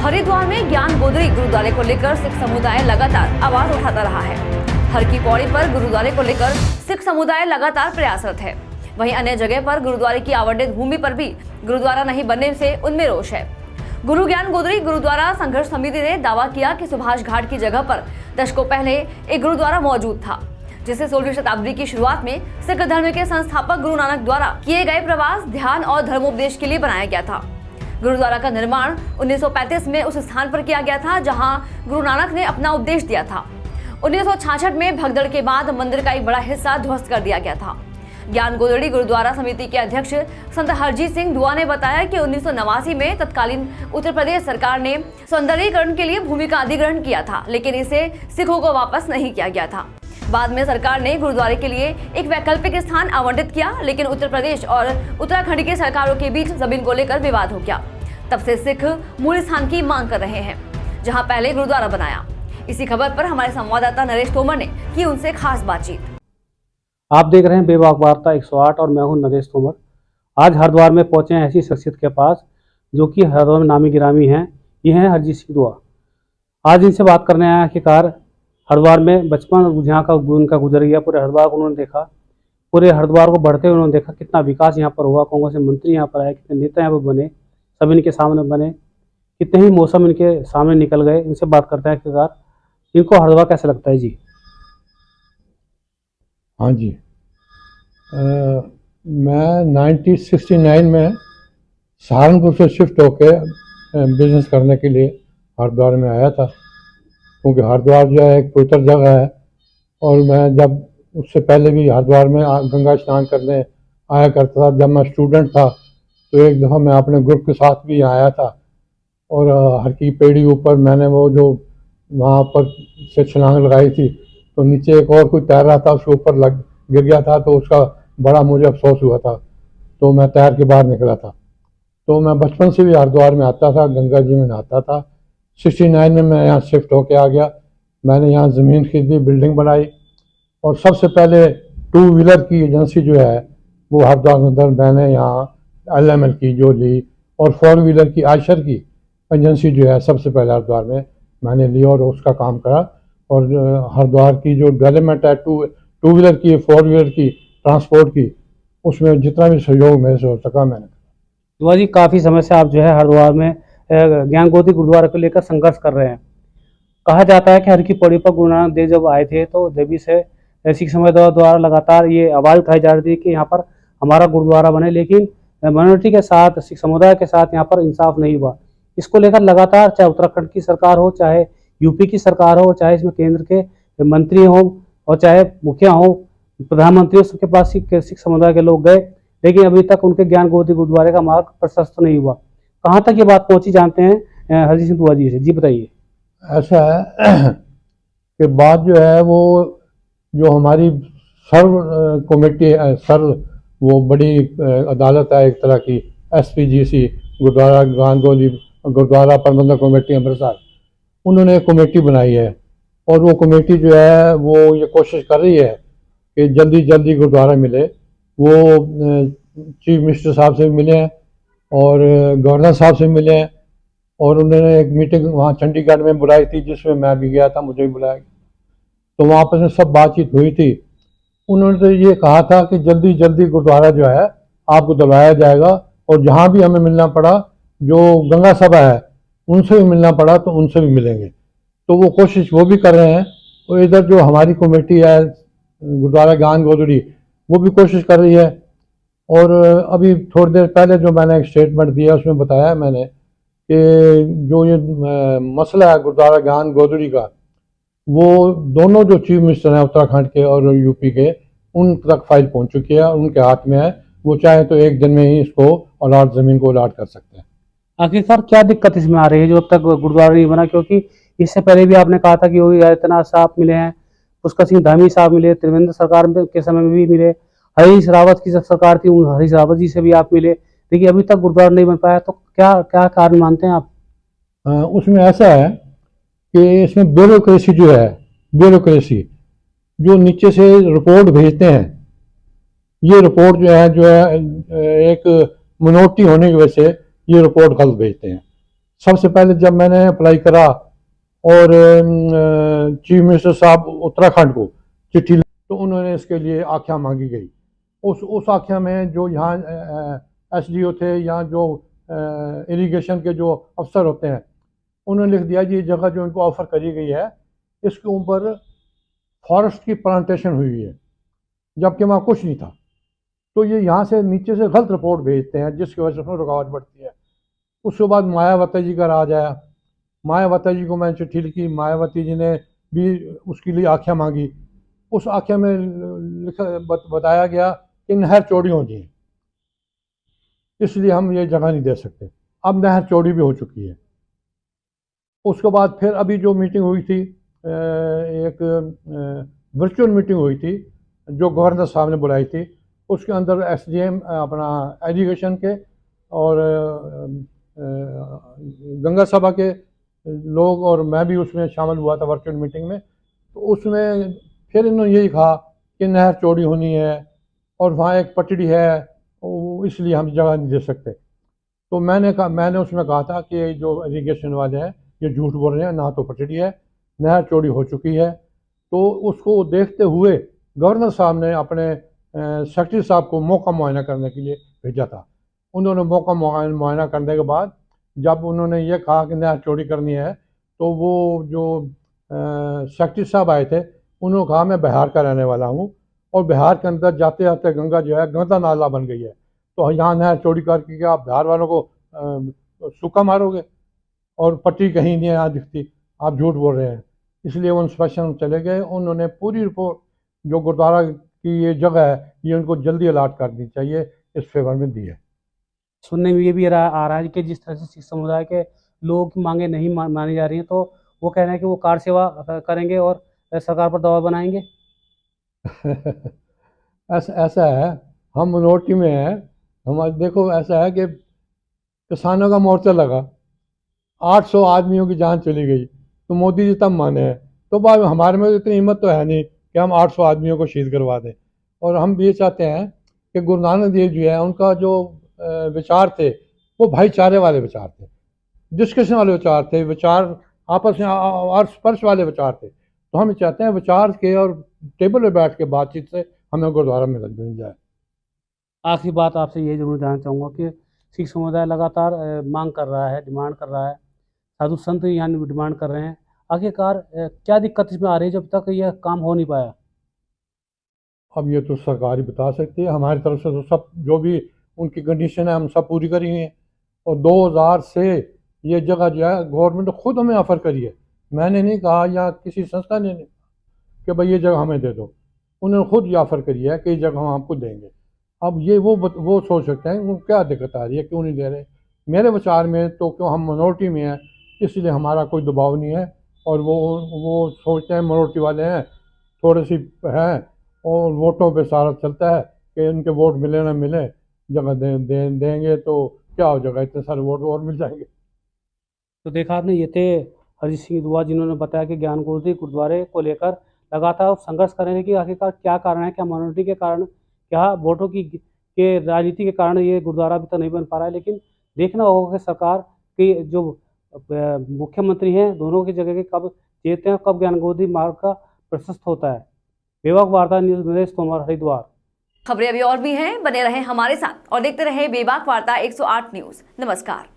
हरिद्वार में ज्ञान गोदरी गुरुद्वारे को लेकर सिख समुदाय लगातार आवाज उठाता रहा है। हर की पौड़ी पर गुरुद्वारे को लेकर सिख समुदाय लगातार प्रयासरत है। वहीं अन्य जगह पर गुरुद्वारे की आवंटित भूमि पर भी गुरुद्वारा नहीं बनने से उनमें रोष है। गुरु ज्ञान गोदरी गुरुद्वारा संघर्ष समिति ने दावा किया कि सुभाष घाट की जगह पर दशकों पहले एक गुरुद्वारा मौजूद था, जिसे 16वीं शताब्दी की शुरुआत में सिख धर्म के संस्थापक गुरु नानक द्वारा किए गए प्रवास, ध्यान और धर्मोपदेश के लिए बनाया गया था। गुरुद्वारा का निर्माण 1935 में उस स्थान पर किया गया था जहां गुरु नानक ने अपना उपदेश दिया था। 1966 में भगदड़ के बाद मंदिर का एक बड़ा हिस्सा ध्वस्त कर दिया गया था। ज्ञान गोदड़ी गुरुद्वारा समिति के अध्यक्ष संत हरजीत सिंह दुआ ने बताया कि 1989 में तत्कालीन उत्तर प्रदेश सरकार ने सौंदर्यीकरण के लिए भूमि का अधिग्रहण किया था, लेकिन इसे सिखों को वापस नहीं किया गया था। बाद में सरकार ने गुरुद्वारे के लिए एक वैकल्पिक स्थान आवंटित किया, लेकिन उत्तर प्रदेश और उत्तराखंड की सरकारों के बीच जमीन को लेकर विवाद हो गया। तब से सिख मूल स्थान की मांग कर रहे हैं, जहां पहले गुरुद्वारा बनाया। इसी खबर पर हमारे संवाददाता नरेश तोमर ने की उनसे खास बातचीत। आप देख रहे हैं बेबाक वार्ता 108 और मैं हूं नरेश तोमर। आज हरिद्वार में पहुंचे हैं ऐसी शख्सियत के पास जो कि हरिद्वार में नामी गिरामी हैं। ये हैं हरजीत सिंह दुआ। आज इनसे बात करने आया आखिरकार हरिद्वार में बचपन जहाँ का उनका गुजर गया, पूरे हरिद्वार को उन्होंने देखा, पूरे हरिद्वार को बढ़ते हुए उन्होंने देखा कितना विकास यहाँ पर हुआ, कौन कौन से मंत्री यहाँ पर आए, कितने नेता यहाँ पर बने, सब इनके सामने बने, कितने ही मौसम इनके सामने निकल गए। इनसे बात करते हैं आखिरकार इनको हरिद्वार कैसे लगता है जी। हाँ जी, मैं 1969 में सहारनपुर से शिफ्ट होके बिजनेस करने के लिए हरिद्वार में आया था, क्योंकि हरिद्वार जो है एक पवित्र जगह है। और मैं जब उससे पहले भी हरिद्वार में गंगा स्नान करने आया करता था। जब मैं स्टूडेंट था तो एक दफ़ा मैं अपने ग्रुप के साथ भी आया था, और हर की पेड़ी ऊपर मैंने वो जो वहाँ पर से छलांग लगाई थी, तो नीचे एक और कोई तैर रहा था, उसके ऊपर गिर गया था, तो उसका बड़ा मुझे अफसोस हुआ था। तो मैं तैर के बाहर निकला था। तो मैं बचपन से भी हरिद्वार में आता था, गंगा जी में नहाता था। 69 में मैं यहाँ शिफ्ट होके आ गया। मैंने यहाँ ज़मीन खरीदी, बिल्डिंग बनाई, और सबसे पहले 2 व्हीलर की एजेंसी जो है वो हरिद्वार के अंदर मैंने यहाँ LML की जो ली, और 4 व्हीलर की आयशर की एजेंसी जो है सबसे पहले हरिद्वार में मैंने ली और उसका काम करा। और हरिद्वार की जो डेवलपमेंट है 2 व्हीलर की, 4 व्हीलर की, ट्रांसपोर्ट की, उसमें जितना भी सहयोग मेरे से हो सका मैंने। दुआ जी, काफ़ी समय से आप जो है हरिद्वार में ज्ञान गोदरी गुरुद्वारा को लेकर संघर्ष कर रहे हैं। कहा जाता है कि हर की पौड़ी पर गुरु नानक देव जब आए थे तो देवी से सिख समुदाय द्वारा लगातार ये आवाज़ उठाई जा रही थी कि यहाँ पर हमारा गुरुद्वारा बने, लेकिन माइनॉरिटी के साथ, सिख समुदाय के साथ यहाँ पर इंसाफ नहीं हुआ। इसको लेकर लगातार चाहे उत्तराखंड की सरकार हो, चाहे यूपी की सरकार हो, चाहे इसमें केंद्र के मंत्री हों और चाहे मुखिया हों, प्रधानमंत्री हो, सबके पास सिख समुदाय के लोग गए, लेकिन अभी तक उनके ज्ञान गोदरी गुरुद्वारे का मार्ग प्रशस्त नहीं हुआ। कहाँ तक ये बात पहुंची जानते हैं हरजीत सिंह दुआ जी से। जी बताइए। ऐसा है कि बात जो है वो जो हमारी सर्व कमेटी वो बड़ी अदालत है एक तरह की, SPGC गुरुद्वारा ज्ञान गोदरी गुरुद्वारा प्रबंधक कमेटी अमृतसर, उन्होंने एक कमेटी बनाई है। और वो कमेटी जो है वो ये कोशिश कर रही है कि जल्दी जल्दी गुरुद्वारा मिले। वो चीफ मिनिस्टर साहब से मिले हैं और गवर्नर साहब से मिले हैं, और उन्होंने एक मीटिंग वहाँ चंडीगढ़ में बुलाई थी जिसमें मैं भी गया था, मुझे भी बुलाया गया। तो वहाँ पर सब बातचीत हुई थी। उन्होंने तो ये कहा था कि जल्दी जल्दी गुरुद्वारा जो है आपको दिलवाया जाएगा, और जहाँ भी हमें मिलना पड़ा, जो गंगा सभा है उनसे भी मिलना पड़ा तो उनसे भी मिलेंगे। तो वो कोशिश वो भी कर रहे हैं। और इधर जो हमारी कमेटी है गुरुद्वारा ज्ञान गोदरी, वो भी कोशिश कर रही है। और अभी थोड़ी देर पहले जो मैंने एक स्टेटमेंट दिया उसमें बताया मैंने कि जो ये मसला है गुरुद्वारा ज्ञान गोदरी का, वो दोनों जो चीफ मिनिस्टर हैं उत्तराखंड के और यूपी के, उन तक फाइल पहुंच चुकी है, उनके हाथ में है। वो चाहे तो एक दिन में ही इसको अलॉट ज़मीन को अलॉट कर सकते हैं। आखिरकार क्या दिक्कत इसमें आ रही है जो अब तक गुरुद्वारा नहीं बना? क्योंकि इससे पहले भी आपने कहा था कि योगी आदित्यनाथ साहब मिले हैं, पुष्कर सिंह धामी साहब मिले, त्रिवेंद्र सरकार के समय में भी मिले, हरीश रावत की जब सरकार थी उन हरीश रावत जी से भी आप मिले, लेकिन अभी तक गुरुद्वारा नहीं बन पाया। तो क्या क्या कारण मानते हैं आप? उसमें ऐसा है कि इसमें ब्यूरोक्रेसी जो है, ब्यूरोक्रेसी जो नीचे से रिपोर्ट भेजते हैं, ये रिपोर्ट जो है एक मिनोरिटी होने की वजह से ये रिपोर्ट गलत भेजते हैं। सबसे पहले जब मैंने अप्लाई करा और चीफ मिनिस्टर साहब उत्तराखंड को चिट्ठी तो उन्होंने इसके लिए आख्या मांगी गई। उस आख्या में जो यहाँ एसडीओ थे या जो इरिगेशन के जो अफसर होते हैं उन्होंने लिख दिया कि ये जगह जो इनको ऑफर करी गई है इसके ऊपर फॉरेस्ट की प्लांटेशन हुई है, जबकि वहाँ कुछ नहीं था। तो ये यहाँ से नीचे से गलत रिपोर्ट भेजते हैं जिसकी वजह से उसमें रुकावट बढ़ती है। उसके बाद मायावती जी का राज आया। मायावती जी को मैंने चिट्ठी लिखी, मायावती जी ने भी उसके लिए आख्या मांगी। उस आख्या में बताया गया कि नहर चौड़ी होनी है, इसलिए हम ये जगह नहीं दे सकते। अब नहर चौड़ी भी हो चुकी है। उसके बाद फिर अभी जो मीटिंग हुई थी, एक वर्चुअल मीटिंग हुई थी जो गवर्नर साहब ने बुलाई थी, उसके अंदर एसडीएम अपना एजुकेशन के और गंगा सभा के लोग और मैं भी उसमें शामिल हुआ था वर्चुअल मीटिंग में। तो उसमें फिर इन्होंने यही कहा कि नहर चौड़ी होनी है और वहाँ एक पटड़ी है, इसलिए हम जगह नहीं दे सकते। तो मैंने उसमें कहा था कि जो इरिगेशन वाले हैं ये झूठ बोल रहे हैं, ना तो पटड़ी है, नहर चौड़ी हो चुकी है। तो उसको देखते हुए गवर्नर साहब ने अपने सेक्रेटरी साहब को मौका मुआयना करने के लिए भेजा था। उन्होंने मौका मुआयना करने के बाद जब उन्होंने ये कहा कि नहर चौड़ी करनी है तो वो जो सेक्रेटरी साहब आए थे उन्होंने कहा मैं बिहार का रहने वाला हूँ और बिहार के अंदर जाते जाते गंगा जो है गंदा नाला बन गई है, तो यहाँ नहर चौड़ी करके क्या आप बिहार वालों को सूखा मारोगे और पट्टी कहीं नहीं यहाँ दिखती, आप झूठ बोल रहे हैं। इसलिए वो इंस्पेक्शन चले गए। उन्होंने पूरी रिपोर्ट जो गुरुद्वारा की ये जगह है ये उनको जल्दी अलाट करनी चाहिए, इस फेवर में दी है। सुनने में ये भी आ रहा है कि जिस तरह से सिख समुदाय के लोगों की मांगे नहीं मानी जा रही हैं, तो वो कह रहे हैं कि वो कार सेवा करेंगे और सरकार पर दबाव बनाएंगे। ऐसा है, हम मिनोरिटी में हैं। हमारे देखो ऐसा है कि किसानों का मोर्चा लगा, 800 आदमियों की जान चली गई, तो मोदी जी तब माने हैं। तो बाद हमारे में इतनी हिम्मत तो है नहीं कि हम 800 आदमियों को शहीद करवा दें। और हम ये चाहते हैं कि गुरु नानक देव जी है उनका जो विचार थे वो भाईचारे वाले विचार थे, डिस्कशन वाले विचार थे, विचार आपस में और स्पर्श वाले विचार थे। तो हम चाहते हैं विचार के और टेबल पर बैठ के बातचीत से हमें गुरुद्वारा में मिल जाए। आखिरी बात आपसे ये जरूर जानना चाहूँगा कि सिख समुदाय लगातार मांग कर रहा है, डिमांड कर रहा है, साधु संत यहाँ डिमांड कर रहे हैं, आखिरकार क्या दिक्कत इसमें आ रही है जब तक यह काम हो नहीं पाया? अब ये तो सरकार ही बता सकती है। हमारी तरफ से तो सब जो भी उनकी कंडीशन है हम सब पूरी करी हैं। और 2000 से ये जगह जो है गवर्नमेंट ने खुद हमें ऑफ़र करी है, मैंने नहीं कहा या किसी संस्था ने नहीं कि भाई ये जगह हमें दे दो। उन्होंने खुद ये ऑफ़र करी है कि ये जगह हम आपको देंगे। अब ये वो सोच सकते हैं उनको क्या दिक्कत आ रही है, क्यों नहीं दे रहे। मेरे विचार में तो क्यों हम मिनोरिटी में हैं इसलिए हमारा कोई दबाव नहीं है। और वो सोचते हैं मिनोरिटी वाले हैं, थोड़ी सी हैं और वोटों पे सारा चलता है कि उनके वोट मिले ना मिले, जगह देंगे तो क्या हो जाएगा, इतने सारे वोट और मिल जाएंगे। तो देखा आपने, ये थे हरजीत सिंह दुआ जिन्होंने बताया कि ज्ञान गोदी गुरुद्वारे को लेकर लगातार संघर्ष कर रहे हैं कि आखिरकार क्या कारण है, क्या माइनॉरिटी के कारण, क्या वोटों की के राजनीति के कारण ये गुरुद्वारा अभी तक नहीं बन पा रहा है। लेकिन देखना होगा कि सरकार की जो मुख्यमंत्री हैं दोनों की जगह के कब जीतते हैं, कब ज्ञान गोदी मार्ग का प्रशस्त होता है। बेबाक वार्ता न्यूज़ नरेश तोमर, हरिद्वार। खबरें अभी और भी हैं, बने रहें हमारे साथ और देखते रहें बेबाक वार्ता 108 न्यूज़। नमस्कार।